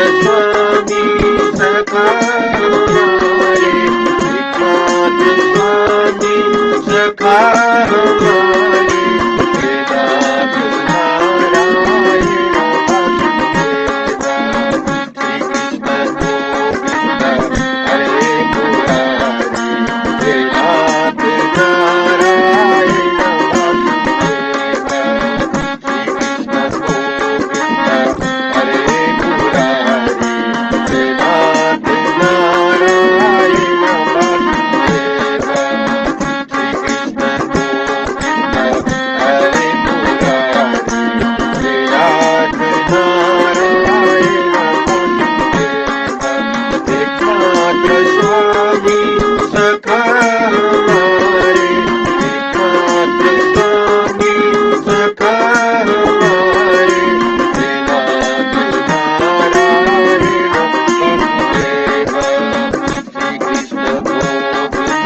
स्वामी सखा हमारे, एकनाथ स्वामी सखा हमारे, वेदांत नारायण वासुदेवा, श्री कृष्ण गोविंद हरे मुरारी, वेदांत नारायण वासुदेवा, श्री कृष्ण गोविंद हरे मुरारी, वेदांत नारायण वासुदेवा, श्री कृष्ण गोविंद हरे मुरारी, वेदांत नारायण वासुदेवा, एकनाथ स्वामी सखा हमारे, एकनाथ स्वामी सखा हमारे, वेदांत नारायण वासुदेवा, श्री कृष्ण गोविंद हरे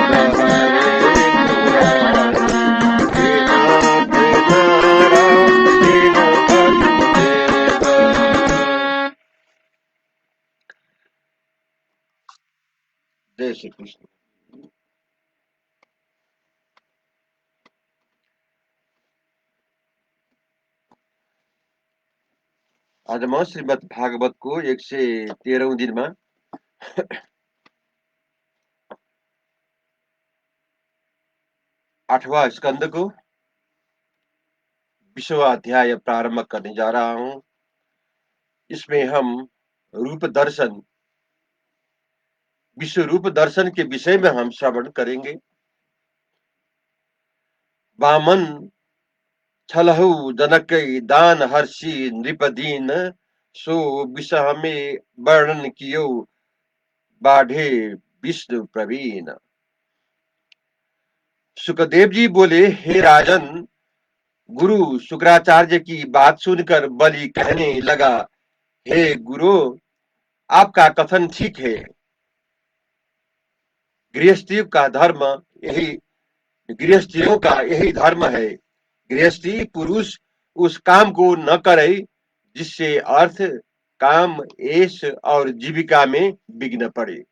मुरारी, वेदांत नारायण वासुदेवा। जय श्री कृष्ण। आज म श्रीमद् भागवतको 113औं दिनमा 8वां स्कंद को 20वां अध्याय प्रारंभ करने जा रहा हूं। इसमें हम रूप दर्शन, विश्व रूप दर्शन के विषय में हम श्रवण करेंगे। वामन छलहु जनकै दान हर्षि नृपदीन, सो विषह में वर्णन कियो बाढ़े विष्णु प्रवीण। सुखदेव जी बोले, हे राजन, गुरु शुक्राचार्य की बात सुनकर बलि कहने लगा, हे गुरु, आपका कथन ठीक है। गृहस्थियों का धर्म यही गृहस्थियों का यही धर्म है। गृहस्थी पुरुष उस काम को न करे जिससे अर्थ, काम, ऐश और जीविका में विघ्न पड़े।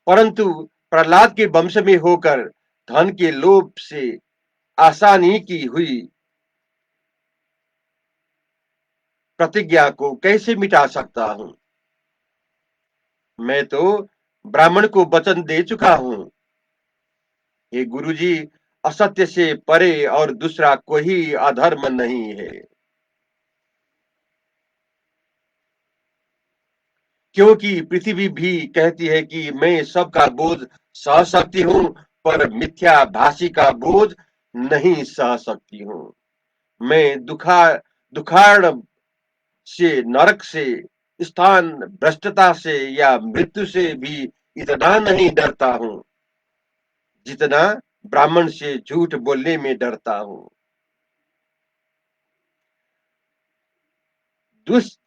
परंतु प्रहलाद के वंश में होकर धन के लोभ से आसानी की हुई प्रतिज्ञा को कैसे मिटा सकता हूं? मैं तो ब्राह्मण को वचन दे चुका हूं। हे गुरुजी, असत्य से परे और दूसरा कोई अधर्म नहीं है। क्योंकि पृथ्वी भी कहती है कि मैं सबका बोझ सह सकती हूं, पर मिथ्या भाषी का बोझ नहीं सह सकती हूं। मैं दुखाड़ से, नरक से, स्थान भ्रष्टता से या मृत्यु से भी इतना नहीं डरता हूं जितना ब्राह्मण से झूठ बोलने में डरता हूं। दुष्ट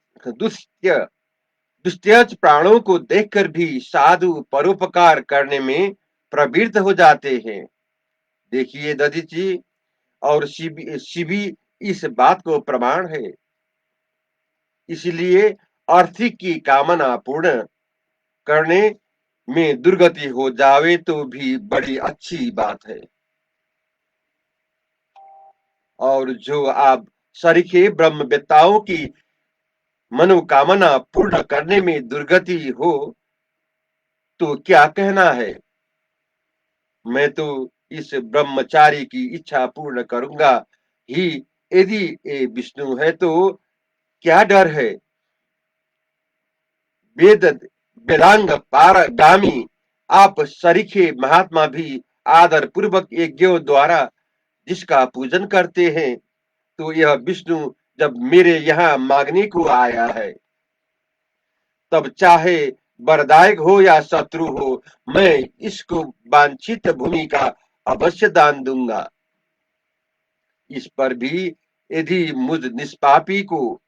दुष्टच प्राणों को देखकर भी साधु परोपकार करने में प्रवृत्त हो जाते हैं। देखिए दधिच जी और शिवी इस बात को प्रमाण है। इसलिए आर्थिक की कामना पूर्ण करने में दुर्गति हो जावे तो भी बड़ी अच्छी बात है। और जो आप सरीखे ब्रह्मवेत्ताओं की मनोकामना पूर्ण करने में दुर्गति हो तो क्या कहना है। मैं तो इस ब्रह्मचारी की इच्छा पूर्ण करूंगा ही। यदि ये विष्णु है तो क्या डर है। वेद वेदांग पारगामी आप सरीखे महात्मा भी आदर पूर्वक यज्ञों द्वारा जिसका पूजन करते हैं, तो यह विष्णु जब मेरे यहाँ मांगने को आया है, तब चाहे वरदायक हो या शत्रु हो, मैं इसको वांछित भूमि का अवश्य दान दूंगा। इस पर भी यदि मुझ निष्पापी को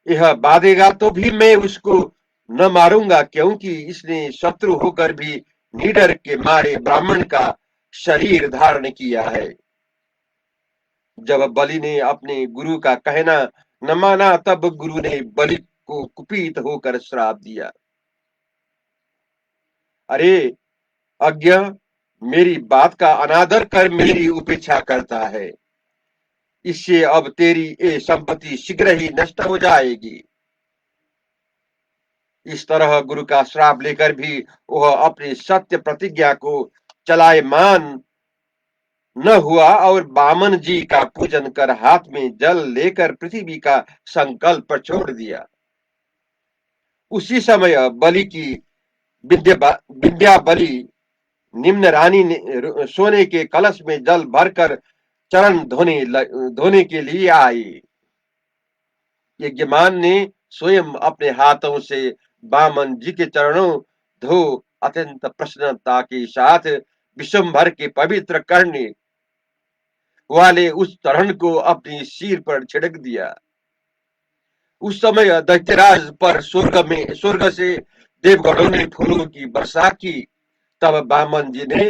यह बाधेगा तो भी मैं उसको न मारूंगा, क्योंकि इसने शत्रु होकर भी निडर के मारे ब्राह्मण का शरीर धारण किया है। जब बलि ने अपने गुरु का कहना न माना, तब गुरु ने बलि को कुपित होकर श्राप दिया। अरे अज्ञ, मेरी बात का अनादर कर मेरी उपेक्षा करता है, इससे अब तेरी ये संपत्ति शीघ्र ही नष्ट हो जाएगी। इस तरह गुरु का श्राप लेकर भी वह अपनी सत्य प्रतिज्ञा को चलायमान न हुआ और बामन जी का पूजन कर हाथ में जल लेकर पृथ्वी का संकल्प छोड़ दिया। उसी समय बलि की विद्या बलि निम्न रानी ने सोने के कलश में जल भरकर चरण धोने के लिए आई। यज्ञमान ने स्वयं अपने हाथों से बामन जी के चरणों धो अत्यंत प्रसन्नता के साथ विश्वभर के पवित्र करने वाले उस चरण को अपनी सिर पर छिड़क दिया। उस समय दैत्यराज पर स्वर्ग से देवगणों ने फूलों की वर्षा की। तब बामन जी ने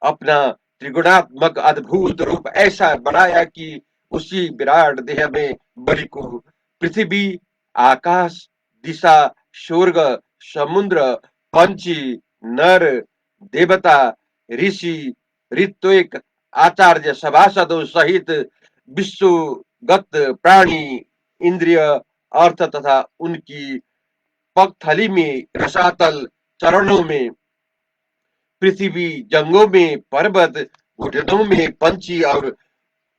अपना त्रिगुणात्मक अद्भुत रूप ऐसा बढ़ाया कि उसी विराट देह में बलि को पृथ्वी, आकाश, दिशा, स्वर्ग, समुद्र, पंछी, नर, देवता, ऋषि, ऋत्विक, आचार्य सभासदों सहित विश्वगत प्राणी, इंद्रिय, अर्थ तथा उनकी पगथली में, रसातल, चरणों में पृथ्वी, जंगों में पर्वत, घुटनों में पंछी और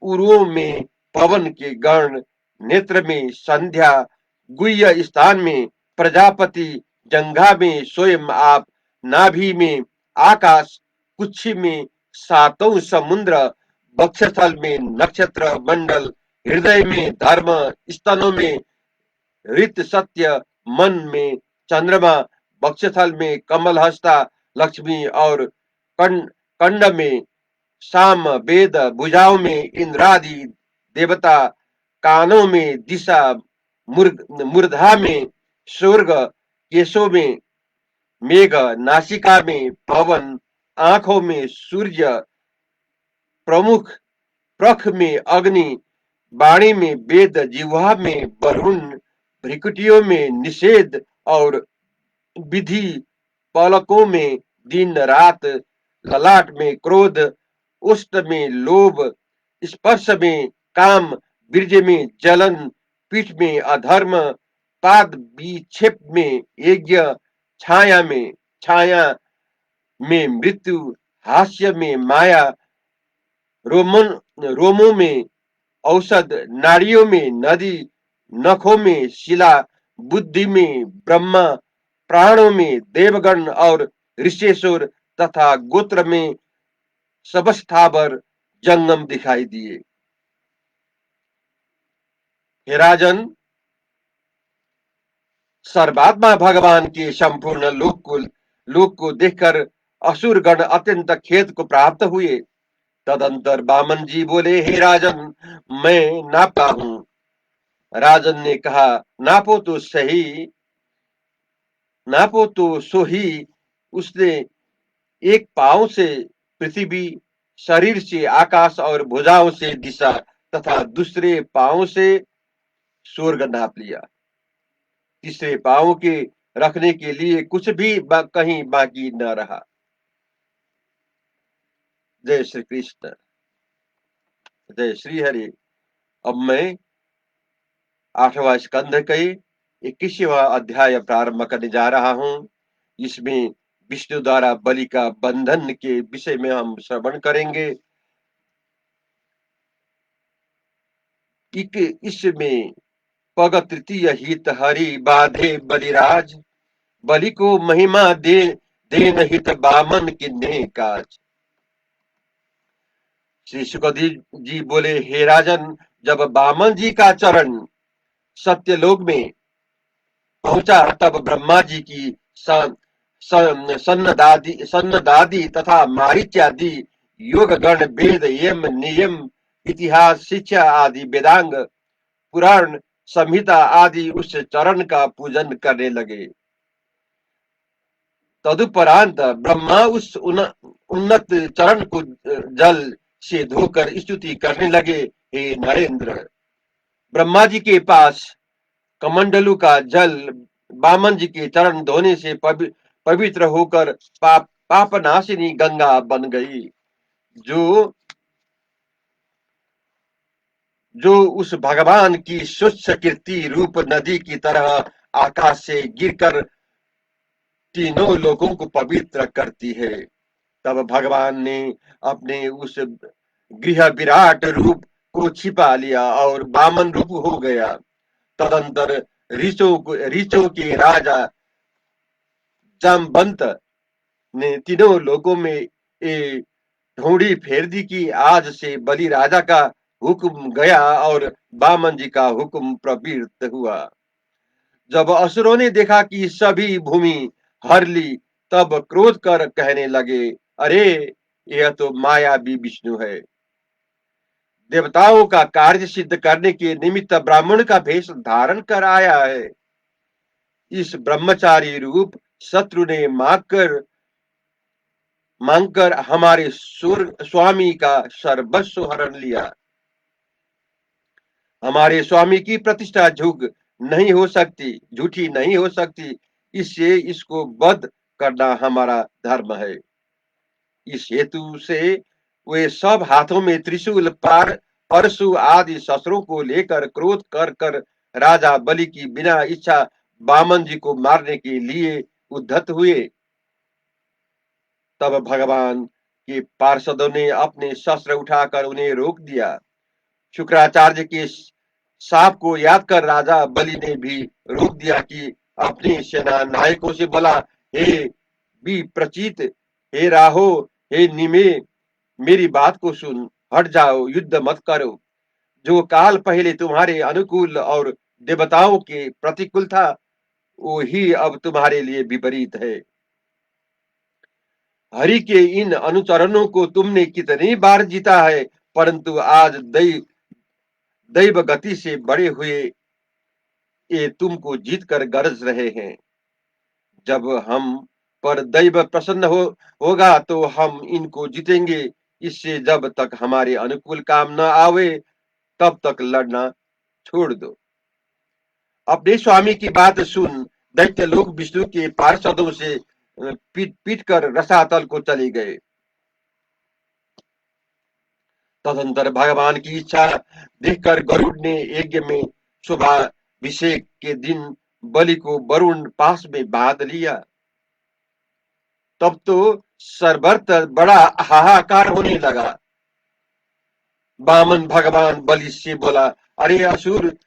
उरुओं में पवन के गण, नेत्र में संध्या, गुह्य स्थान में प्रजापति, जंघा में स्वयं आप, नाभि में आकाश, कुक्षी में सातों समुद्र, वक्षस्थल में नक्षत्र मंडल, हृदय में धर्म, स्तनों में ऋत सत्य, मन में चंद्रमा, वक्षस्थल में कमल हस्ता लक्ष्मी और कंड में साम वेद, भुजाओं में इंद्रादि देवता, कानों में दिशा, मूर्धा में स्वर्ग, केशों में मेघ, नासिका में पवन, आंखों में सूर्य, प्रमुख प्रख में अग्नि, वाणी में वेद, जिह्वा में वरुण, भ्रिकुटियों में निषेध और विधि, पलकों में दिन रात, ललाट में क्रोध, उष्ट में लोभ, स्पर्श में काम, बीर्ज में जलन, पीठ में अधर्म, पाद विक्षेप में यज्ञ, छाया में मृत्यु, हास्य में माया, रोमों में औषध, नाड़ियों में नदी, नखों में शिला, बुद्धि में ब्रह्मा, प्राणों में देवगण और ऋषेश्वर तथा गोत्र में सबस्थावर जंगम दिखाई दिए। हे राजन, सर्वात्मा भगवान के संपूर्ण लोक को देखकर असुरगण अत्यंत खेद को प्राप्त हुए। तदंतर बामन जी बोले, हे राजन, मैं नापता हूं। राजन ने कहा, नापो तो सही, नापो तो सो ही। उसने एक पांव से पृथ्वी, शरीर से आकाश और भुजाओं से दिशा तथा दूसरे पांव से स्वर्ग नाप लिया। तीसरे पांव के रखने के लिए कुछ भी कहीं बाकी न रहा। जय श्री कृष्ण, जय श्री हरि। अब मैं 8वां स्कंध के 21वां अध्याय प्रारंभ करने जा रहा हूं। इसमें विष्णु द्वारा बलि का बंधन के विषय में हम श्रवण करेंगे। इसमें पग तृतीय हित हरि बाधे बलिराज, बलि को महिमा देन हित बामन किन्ने काज। श्री सुखदेव जी बोले, हे राजन, जब बामन जी का चरण सत्यलोक में पहुंचा तब ब्रह्मा जी की सन्नदादि तथा मारीच्यादि योग गण, वेद, यम, नियम, इतिहास, शिक्षा आदि वेदांग, पुराण, संहिता आदि उस चरण का पूजन करने लगे। तदुपरांत ब्रह्मा उस उन्नत चरण को जल से धोकर स्तुति करने लगे। हे नरेंद्र, ब्रह्मा जी के पास कमंडलू का जल वामन जी के चरण धोने से पवित्र होकर पापनाशिनी गंगा बन गई। जो जो उस भगवान की स्वच्छ कीर्ति रूप नदी की तरह आकाश से गिरकर तीनों लोगों को पवित्र करती है। तब भगवान ने अपने उस गृह विराट रूप को छिपा लिया और वामन रूप हो गया। तदंतर ऋषों के राजा जामवंत ने तीनों लोगों में ये ढूंढी फेर दी कि आज से बलि राजा का हुक्म गया और वामन जी का हुक्म प्रवृत्त हुआ। जब असुरों ने देखा कि सभी भूमि हर ली, तब क्रोध कर कहने लगे, अरे यह तो मायावी विष्णु है। देवताओं का कार्य सिद्ध करने के निमित्त ब्राह्मण का भेष धारण कर आया है। इस ब्रह्मचारी रूप शत्रु ने मांगकर हमारे स्वामी का सर्वस्व हरण लिया। हमारे स्वामी की प्रतिष्ठा झूठी नहीं हो सकती, इससे इसको वध करना हमारा धर्म है। इस हेतु से वे सब हाथों में त्रिशूल परशु आदि शस्त्रों को लेकर क्रोध कर राजा बलि की बिना इच्छा वामन जी को मारने के लिए उद्धत हुए। तब भगवान के पार्षदों ने अपने शस्त्र उठाकर उन्हें रोक दिया। शुक्राचार्य के साप को याद कर राजा बलि ने भी रोक दिया कि अपनी सेना नायकों से बोला, हे भी प्रचित, हे राहो, हे निमे, मेरी बात को सुन, हट जाओ, युद्ध मत करो। जो काल पहले तुम्हारे अनुकूल और देवताओं के प्रतिकूल था, वो ही अब तुम्हारे लिए विपरीत है। हरि के इन अनुचरणों को तुमने कितनी बार जीता है, परंतु आज दैव गति से बड़े हुए ये तुमको जीत कर गरज रहे हैं। जब हम पर दैव प्रसन्न होगा तो हम इनको जीतेंगे। इससे जब तक हमारे अनुकूल काम न आवे, तब तक लड़ना छोड़ दो। अपने स्वामी की बात सुन दैत्य लोग विष्णु के पार्षदों से पीट पीट कर रसातल को चले गए। तदंतर भगवान की इच्छा देखकर गरुड़ ने यज्ञ में शुभाभिषेक के दिन बलि को वरुण पास में बांध लिया। तब तो सर्वत्र बड़ा हाहाकार होने लगा। वामन भगवान बलि से बोला, अरे असुर,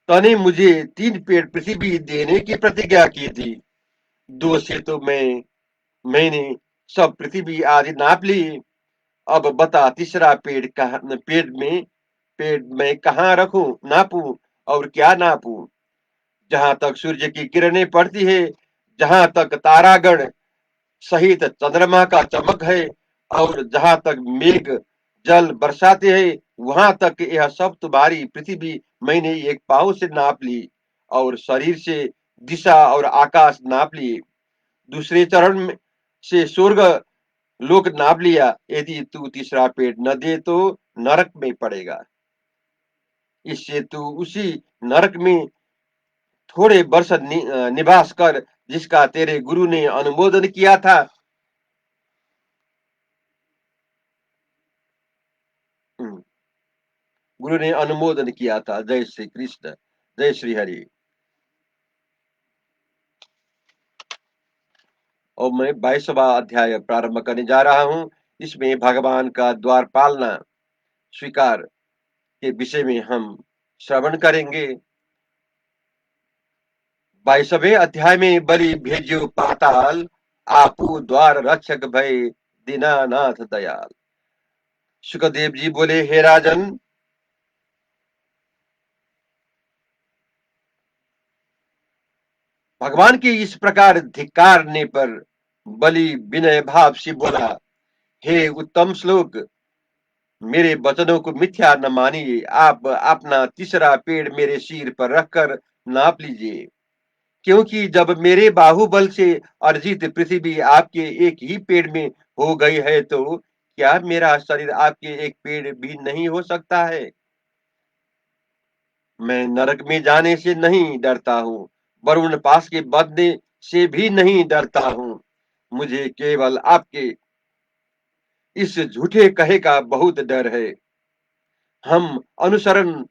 तने मुझे 3 पेड़ पृथ्वी देने की प्रतिज्ञा की थी। 2 से तो मैंने सब पृथ्वी आदि नाप ली। अब बता, तीसरा पेड़ में कहाँ रखूं, नापूं और क्या नापूं? जहां तक सूर्य की किरणें पड़ती है, जहां तक तारागण सहित चंद्रमा का चमक है, और जहां तक मेघ जल बरसाते हैं, वहां तक यह सब तुम्हारी पृथ्वी मैंने एक पाँव से नाप ली, और शरीर से दिशा और आकाश नाप लिए। दूसरे चरण से स्वर्ग लोक नाप लिया। यदि तू तीसरा पेड़ न दे तो नरक में पड़ेगा। इससे तू उसी नरक में थोड़े वर्ष निवास कर, जिसका तेरे गुरु ने अनुमोदन किया था। गुरु ने अनुमोदन किया था। जय श्री कृष्ण, जय श्री हरि। और मैं 22वां अध्याय प्रारंभ करने जा रहा हूं। इसमें भगवान का द्वार पालना स्वीकार के विषय में हम श्रवण करेंगे। 22वें अध्याय में बलि भेज्यो पाताल, आपू द्वार रक्षक भय दीनानाथ दयाल। सुखदेव जी बोले, हे राजन, भगवान के इस प्रकार धिक्कारने पर बलि विनय भाव से बोला, हे उत्तम श्लोक, मेरे वचनों को मिथ्या न मानिए। आप अपना तीसरा पेड़ मेरे सिर पर रखकर नाप लीजिए, क्योंकि जब मेरे बाहुबल से अर्जित पृथ्वी आपके एक ही पेड़ में हो गई है, तो क्या मेरा शरीर आपके एक पेड़ भी नहीं हो सकता है? मैं नरक में जाने से नहीं डरता हूँ, वरुण पास के बदले से भी नहीं डरता हूँ। मुझे केवल आपके इस झूठे कहे का बहुत डर है। हम अनुसरण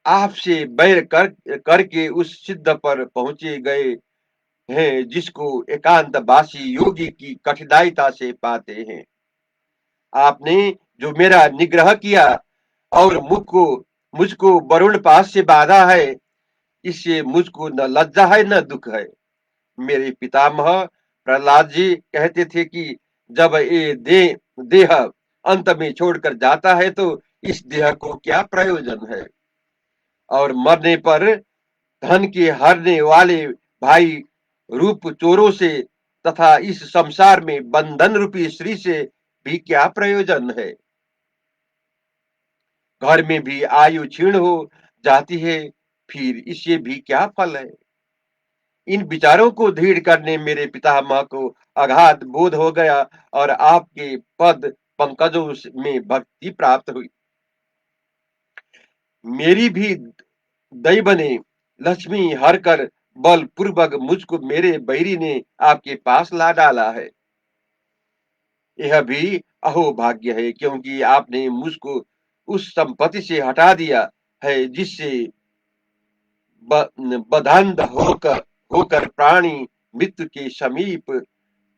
आपसे बैर करके उस सिद्ध पर पहुंचे गए हैं जिसको एकांतवासी योगी की कठिनाइता से पाते हैं। आपने जो मेरा निग्रह किया और मुझको वरुण पास से बाधा है, इससे मुझको न लज्जा है न दुख है। मेरे पितामह प्रहलाद जी कहते थे कि जब ये देह अंत में छोड़कर जाता है तो इस देह को क्या प्रयोजन है, और मरने पर धन के हरने वाले भाई रूप चोरों से तथा इस संसार में बंधन रूपी स्त्री से भी क्या प्रयोजन है। घर में भी आयु क्षीण हो जाती है, फिर इससे भी क्या फल है। इन विचारों को दृढ़ करने मेरे पितामह को अगाध बोध हो गया और आपके पद पंकजों में भक्ति प्राप्त हुई। मेरी भी दैव ने लक्ष्मी हर कर बल पूर्वक मुझको मेरे बैरी ने आपके पास ला डाला है। यह भी अहोभाग्य है, क्योंकि आपने मुझको उस संपत्ति से हटा दिया है जिससे बंधन होकर प्राणी मृत्यु के समीप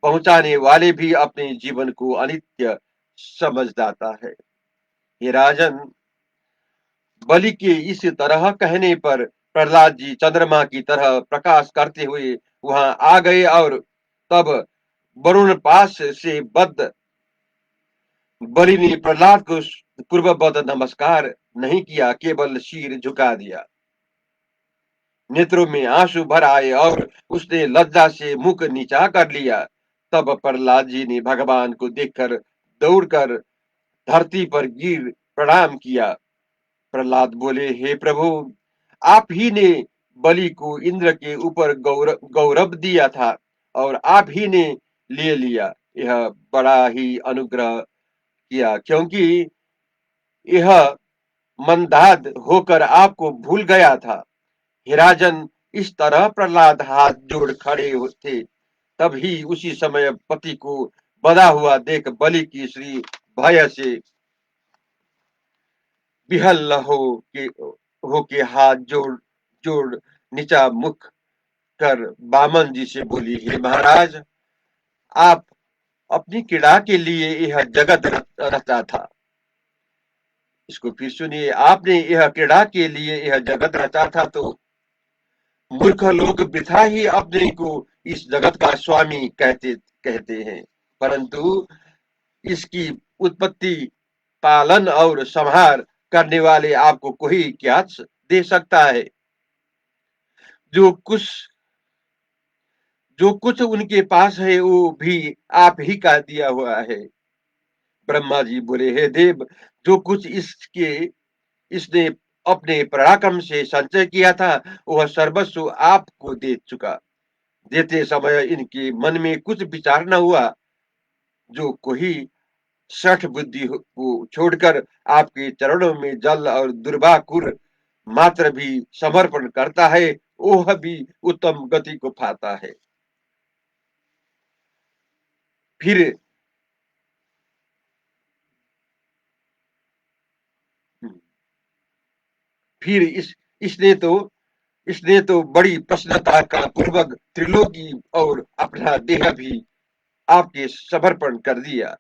पहुंचाने वाले भी अपने जीवन को अनित्य समझ जाता है। हे राजन, बलि के इस तरह कहने पर प्रहलाद जी चंद्रमा की तरह प्रकाश करते हुए वहां आ गए, और तब वरुण पास से बद्ध बलि ने प्रहलाद को पूर्ववत नमस्कार नहीं किया, केवल सिर झुका दिया। नेत्रों में आंसू भर आए और उसने लज्जा से मुख नीचा कर लिया। तब प्रहलाद जी ने भगवान को देखकर दौड़कर धरती पर गिर प्रणाम किया। प्रहलाद बोले, हे प्रभु, आप ही ने बलि को इंद्र के ऊपर गौरव दिया था और आप ही ने ले लिया। यह बड़ा ही अनुग्रह किया, क्योंकि यह मंदाद होकर आपको भूल गया था। हे राजन, इस तरह प्रहलाद हाथ जोड़ खड़े थे, तभी उसी समय पति को बधा हुआ देख बलि की श्री भय से बिहल हो के हाथ जोड़ जोड़ नीचा मुख कर बामन जी से बोली, हे महाराज, आप अपनी क्रीड़ा के लिए यह जगत रचा था। इसको फिर सुनिए, आपने यह क्रीड़ा के लिए यह जगत रचा था, तो मूर्ख लोग वृथा ही अपने को इस जगत का स्वामी कहते कहते हैं, परंतु इसकी उत्पत्ति, पालन और संहार करने वाले आपको कोई क्या दे सकता है। जो कुछ जो कुछ उनके पास है वो भी आप ही का दिया हुआ है। ब्रह्मा जी बोले, हे देव, जो कुछ इसने अपने पराक्रम से संचय किया था वह सर्वस्व आपको दे चुका। देते समय इनके मन में कुछ विचार न हुआ। जो कोई सठ बुद्धि को छोड़कर आपके चरणों में जल और दुर्वाकुर मात्र भी समर्पण करता है, वह भी उत्तम गति को पाता है। फिर फिर इसने तो बड़ी प्रसन्नता का पूर्वक त्रिलोकी और अपना देह भी आपके समर्पण कर दिया।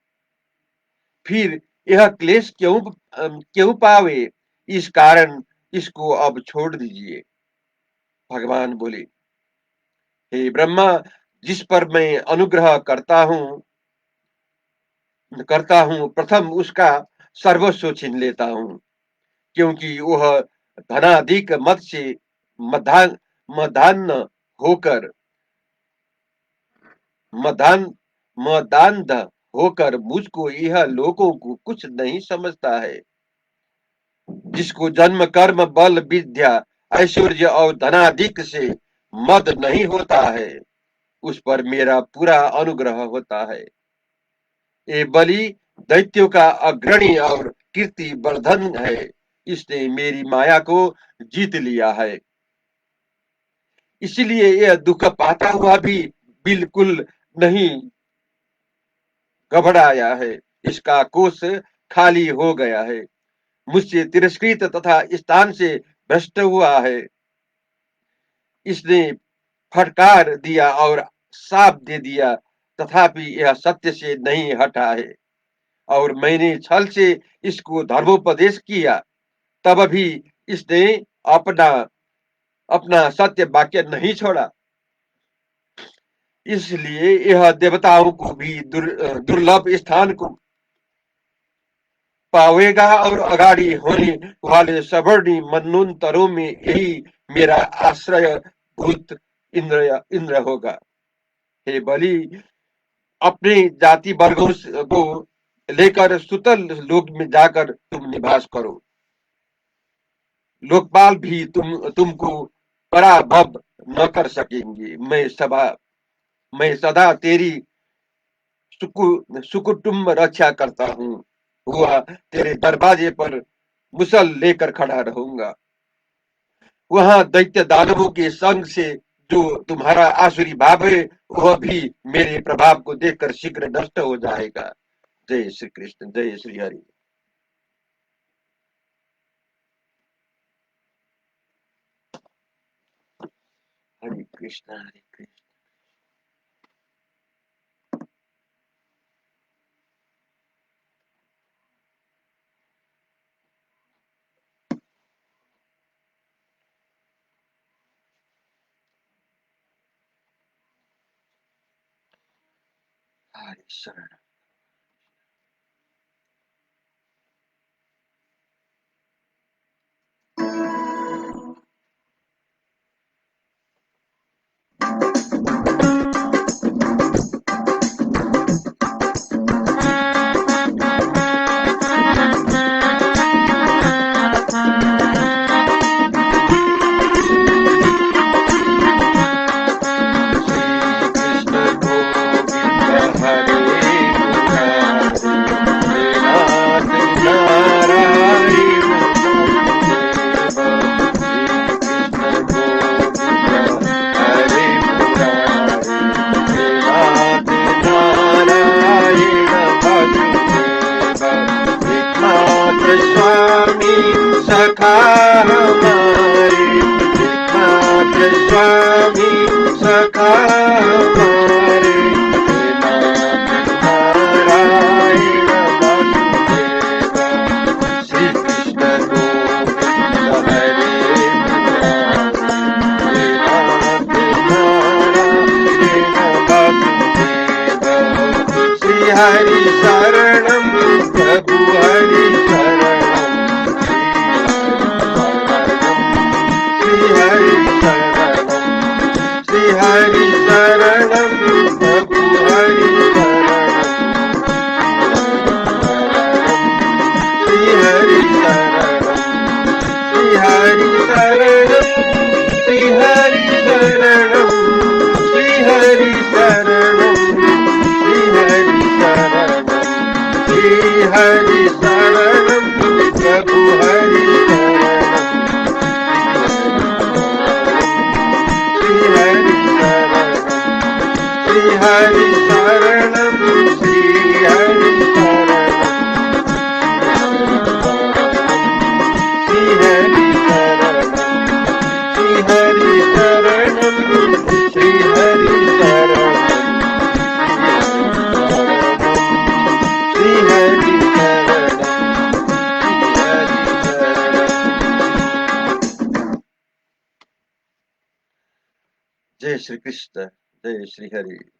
फिर यह क्लेश क्यों पावे, इस कारण इसको अब छोड़ दीजिए। भगवान बोले, हे ब्रह्मा, जिस पर मैं अनुग्रह करता हूँ प्रथम उसका सर्वस्व छीन लेता हूँ, क्योंकि वह धनाधिक मत से मधान मदान होकर मदान मदान्ध होकर मुझको यह लोगों को कुछ नहीं समझता है। जिसको जन्म कर्म बल विद्या ऐश्वर्य और धनाधिक से मद नहीं होता है, उस पर मेरा पूरा अनुग्रह होता है। ये बलि दैत्यों का अग्रणी और कीर्ति वर्धन है। इसने मेरी माया को जीत लिया है। इसलिए यह दुख पाता हुआ भी बिल्कुल नहीं घबराया है। इसका कोष खाली हो गया है, मुझसे तिरस्कृत तथा स्थान से भ्रष्ट हुआ है। इसने फटकार दिया और साफ दे दिया, तथापि यह सत्य से नहीं हटा है। और मैंने छल से इसको धर्मोपदेश किया, तब भी इसने अपना अपना सत्य वाक्य नहीं छोड़ा। इसलिए यह देवताओं को भी दुर्लभ स्थान को पावेगा और अगाड़ी होने वाले सवर्णी मनोन्तरों में यही मेरा आश्रय भूत इंद्र होगा। हे बलि, अपने जाति वर्गों को लेकर सुतल लोक में जाकर तुम निवास करो। लोकपाल भी तुमको पराभव न कर सकेंगे। मैं सदा तेरी सुकुटुम्ब रक्षा करता हूँ। हुआ तेरे दरवाजे पर मुसल लेकर खड़ा रहूंगा। वहां दैत्य दानवों के संग से जो तुम्हारा आसुरी भाव है, वह भी मेरे प्रभाव को देखकर शीघ्र नष्ट हो जाएगा। जय श्री कृष्ण, जय श्री हरि। हरे कृष्ण, हरे कृष्ण। हरे शरण। सखा हमारे, नाथ स्वामी सखा हमारे, नाथ नारायण वासुदेव। श्री कृष्ण गोविंद हरे मुरारी, नाथ नारायण वासुदेव। श्री हरि शरणम प्रभु हरि शरणम, हरि शरणम प्रभु हरि शरणम, श्री हरि शरणम, श्री हरि शरणम, श्री हरि शरणम, श्री हरि शरणम, श्री हरि शरणम, श्री हरि शरणम प्रभु हरि हरि शरणम, श्री हरि शरणम, श्री हरि शरणम, श्री हरि शरणम, श्री हरि शरणम। जय श्री कृष्ण, जय श्री हरि।